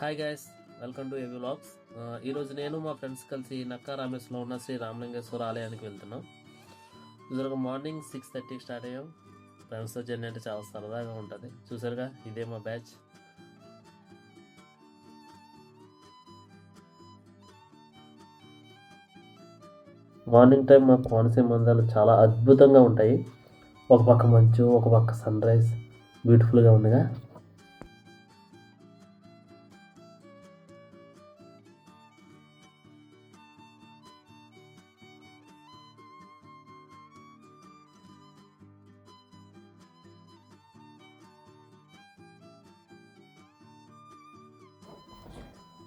Hi guys, welcome to ఏవి vlogs. ఈరోజు నేను మా ఫ్రెండ్స్ కలిసి నక్కా రామేశ్వరంలో ఉన్న శ్రీ రామలింగేశ్వర ఆలయానికి వెళ్తున్నాం. ఇదివరకు మార్నింగ్ 6:30కి స్టార్ట్ అయ్యాం. ఫ్రెండ్స్తో జర్నీ అంటే చాలా సరదాగా ఉంటుంది. చూసారుగా, ఇదే మా బ్యాచ్. మార్నింగ్ టైం మా కోనసీమ మందాలు చాలా అద్భుతంగా ఉంటాయి. ఒక పక్క మంచు, ఒక పక్క సన్ రైజ్, బ్యూటిఫుల్గా ఉందిగా.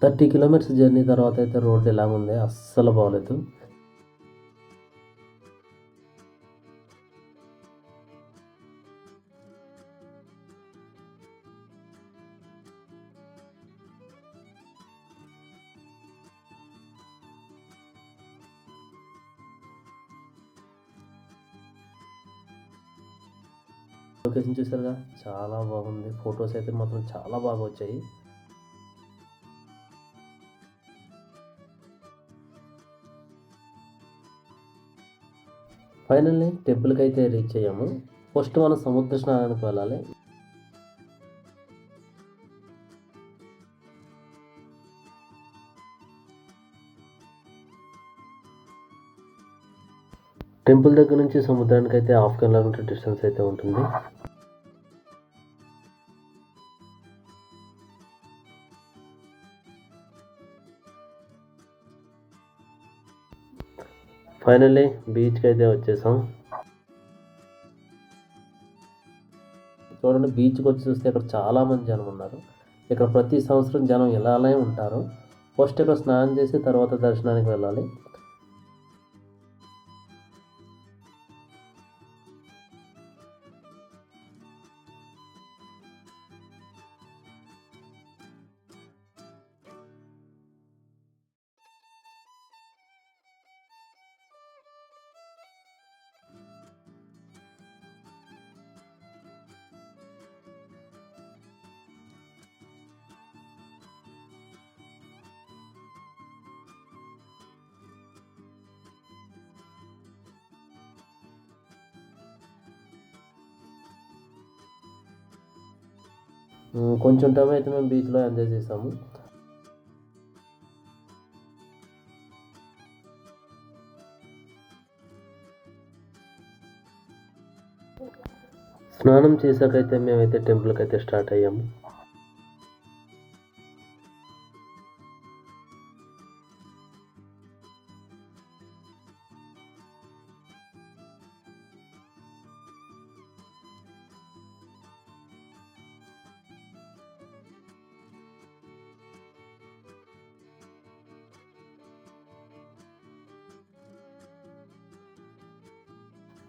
థర్టీ కిలోమీటర్స్ జర్నీ తర్వాత అయితే రోడ్డు ఎలా ఉంది, అస్సలు బాగోలేదు. లొకేషన్ చూసారుగా, చాలా బాగుంది. ఫొటోస్ అయితే మాత్రం చాలా బాగా వచ్చాయి. ఫైనల్లీ టెంపుల్కి అయితే రీచ్ అయ్యాము. ఫస్ట్ మనం సముద్ర స్నానానికి వెళ్ళాలి. టెంపుల్ దగ్గర నుంచి సముద్రానికి అయితే 1/2 కిలోమీటర్ డిస్టెన్స్ అయితే ఉంటుంది. ఫైనల్లీ బీచ్కి అయితే వచ్చేసాం. చూడండి, బీచ్కి వచ్చి చూస్తే ఇక్కడ చాలామంది జనం ఉన్నారు. ఇక్కడ ప్రతి సంవత్సరం జనం ఇలానే ఉంటారు. ఫస్ట్ ఇక్కడ స్నానం చేసి తర్వాత దర్శనానికి వెళ్ళాలి. కొంచెం టైం అయితే మేము బీచ్లో ఎంజాయ్ చేసాము. స్నానం చేసాకైతే మేమైతే టెంపుల్కి అయితే స్టార్ట్ అయ్యాము.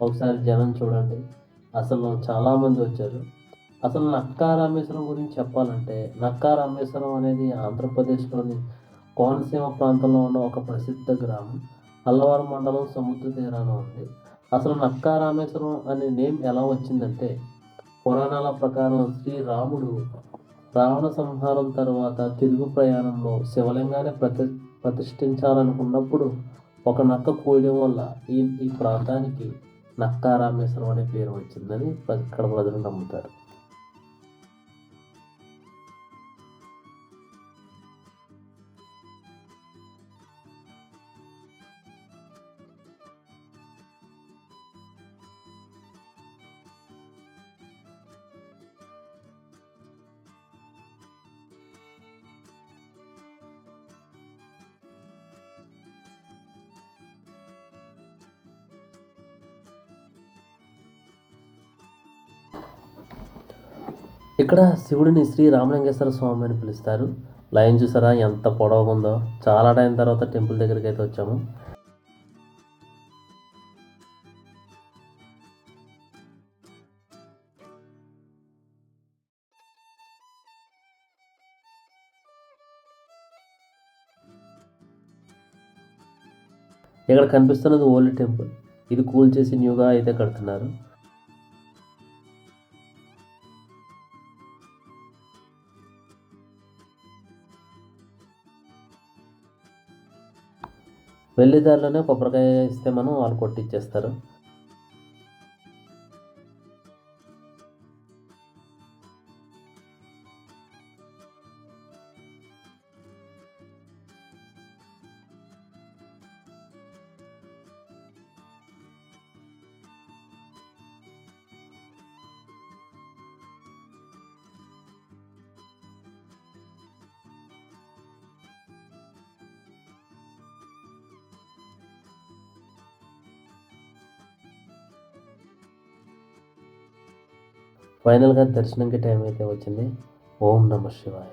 ఒకసారి జనం చూడండి, అసలు చాలామంది వచ్చారు. అసలు నక్కా రామేశ్వరం గురించి చెప్పాలంటే, నక్కా రామేశ్వరం అనేది ఆంధ్రప్రదేశ్లోని కోనసీమ ప్రాంతంలో ఉన్న ఒక ప్రసిద్ధ గ్రామం. అల్లవరం మండలం సముద్ర తీరాన ఉంది. అసలు నక్కా రామేశ్వరం అనే నేమ్ ఎలా వచ్చిందంటే, పురాణాల ప్రకారం శ్రీరాముడు రావణ సంహారం తర్వాత తిరుగు ప్రయాణంలో శివలింగాన్ని ప్రతిష్ఠించాలనుకున్నప్పుడు ఒక నక్క కోయడం వల్ల ఈ ప్రాంతానికి నక్కా రామేశ్వరం అనే పేరు వచ్చిందని ఇక్కడ ప్రజలు నమ్ముతారు. ఇక్కడ శివుడిని శ్రీ రామలింగేశ్వర స్వామి అని పిలుస్తారు. లైన్ చూసారా ఎంత పొడవుగా ఉందో. చాలా టైం తర్వాత టెంపుల్ దగ్గరికి అయితే వచ్చాము. ఇక్కడ కనిపిస్తున్నది ఓల్డ్ టెంపుల్. ఇది కూల్ చేసి న్యూగా అయితే కడుతున్నారు. వెళ్ళే దారిలోనే కొబ్బరికాయ ఇస్తే మనం వాళ్ళు కొట్టిచ్చేస్తారు. ఫైనల్‌గా దర్శనంకి టైం అయితే వచ్చింది. ఓం నమః శివాయ.